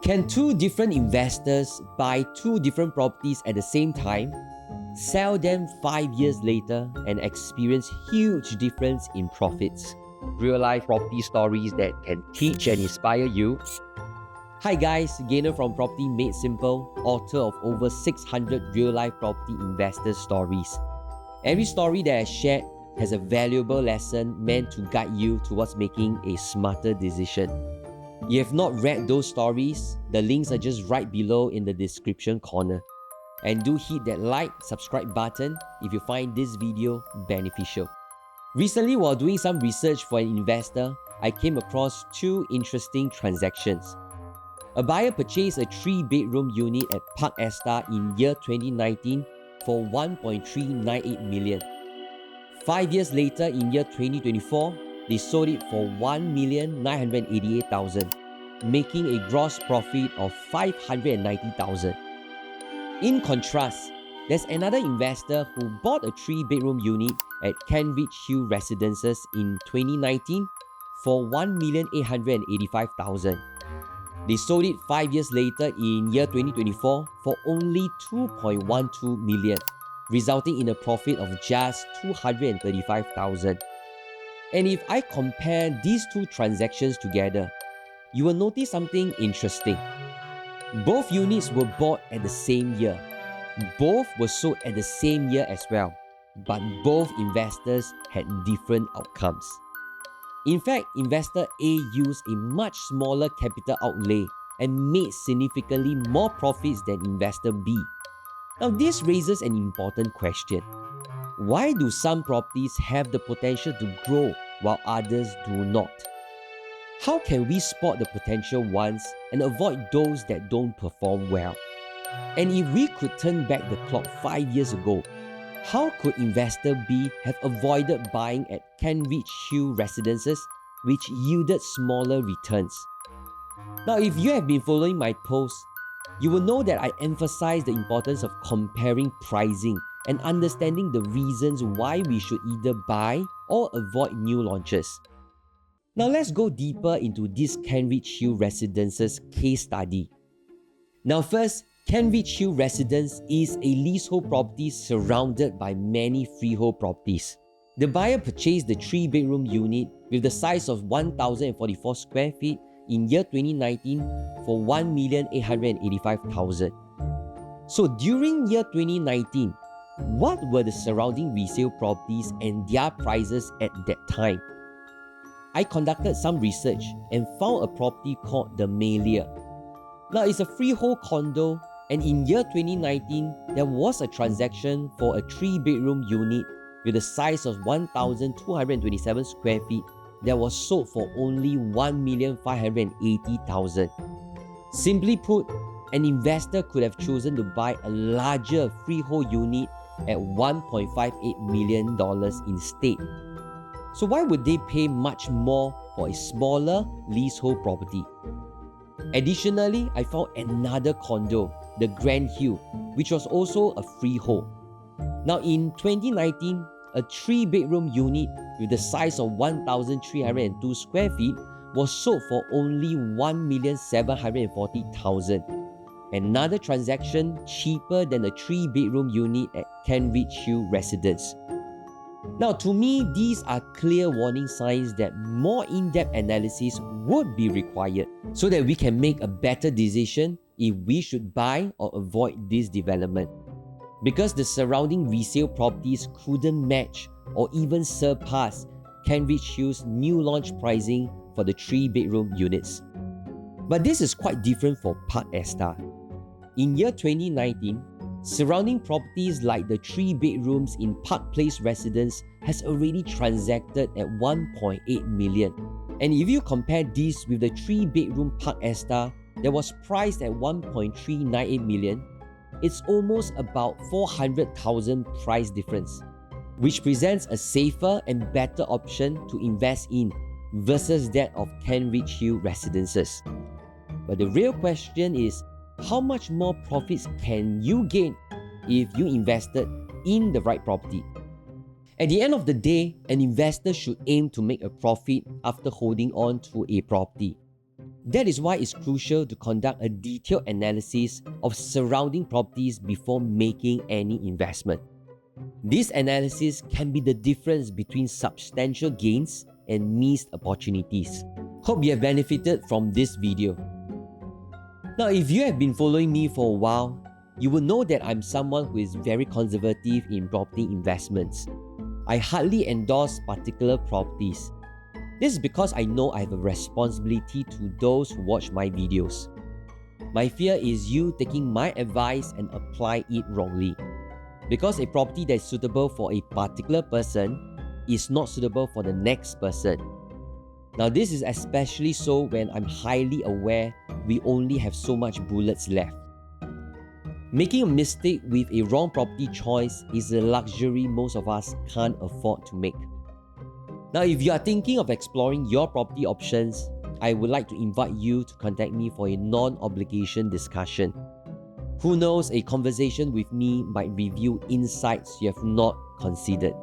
Can two different investors buy two different properties at the same time, sell them 5 years later, and experience huge difference in profits? Real-life property stories that can teach and inspire you. Hi guys, Gainer from Property Made Simple, author of over 600 real-life property investor stories. Every story that I shared has a valuable lesson meant to guide you towards making a smarter decision. If you have not read those stories, the links are just right below in the description corner. And do hit that like, subscribe button if you find this video beneficial. Recently, while doing some research for an investor, I came across two interesting transactions. A buyer purchased a 3-bedroom unit at Park Esta in year 2019 for 1.398 million. 5 years later, in year 2024, they sold it for 1,988,000, making a gross profit of 590,000. In contrast, there's another investor who bought a 3-bedroom unit at Hue Residences in 2019 for 1,885,000. They sold it 5 years later in year 2024 for only 2.12 million, resulting in a profit of just 235,000. And if I compare these two transactions together, you will notice something interesting. Both units were bought at the same year. Both were sold at the same year as well, but both investors had different outcomes. In fact, investor A used a much smaller capital outlay and made significantly more profits than investor B. Now, this raises an important question. Why do some properties have the potential to grow while others do not? How can we spot the potential ones and avoid those that don't perform well? And if we could turn back the clock 5 years ago, how could investor B have avoided buying at Hue Residences, which yielded smaller returns? Now, if you have been following my posts, you will know that I emphasize the importance of comparing pricing and understanding the reasons why we should either buy or avoid new launches. Now let's go deeper into this Hue Residences case study. Now first, Hue Residence is a leasehold property surrounded by many freehold properties. The buyer purchased the 3-bedroom unit with the size of 1,044 square feet in year 2019 for 1,885,000. So during year 2019, what were the surrounding resale properties and their prices at that time? I conducted some research and found a property called the Melia. Now it's a freehold condo, and in year 2019, there was a transaction for a 3-bedroom unit with a size of 1,227 square feet that was sold for only 1,580,000. Simply put, an investor could have chosen to buy a larger freehold unit at $1.58 million instead. So why would they pay much more for a smaller leasehold property? Additionally, I found another condo, the Grand Hue, which was also a freehold. Now in 2019, a 3-bedroom unit with the size of 1,302 square feet was sold for only 1,740,000. Another transaction cheaper than a 3-bedroom unit at Hue Residence. Now, to me, these are clear warning signs that more in-depth analysis would be required so that we can make a better decision if we should buy or avoid this development. Because the surrounding resale properties couldn't match or even surpass Hue's new launch pricing for the 3-bedroom units. But this is quite different for Park Esta. In year 2019, surrounding properties like the 3 bedrooms in Park Place Residence has already transacted at 1.8 million. And if you compare this with the 3-bedroom Park Esta that was priced at 1.398 million, it's almost about 400,000 price difference, which presents a safer and better option to invest in versus that of Hue Residences. But the real question is, how much more profits can you gain if you invested in the right property? At the end of the day, an investor should aim to make a profit after holding on to a property. That is why it's crucial to conduct a detailed analysis of surrounding properties before making any investment. This analysis can be the difference between substantial gains and missed opportunities. Hope you have benefited from this video. Now, if you have been following me for a while, you will know that I'm someone who is very conservative in property investments. I hardly endorse particular properties. This is because I know I have a responsibility to those who watch my videos. My fear is you taking my advice and apply it wrongly. Because a property that is suitable for a particular person is not suitable for the next person. Now, this is especially so when I'm highly aware we only have so much bullets left. Making a mistake with a wrong property choice is a luxury most of us can't afford to make. Now, if you are thinking of exploring your property options, I would like to invite you to contact me for a non-obligation discussion. Who knows, a conversation with me might reveal insights you have not considered.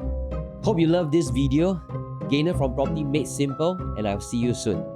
Hope you love this video. Gainer from Property Made Simple, and I'll see you soon.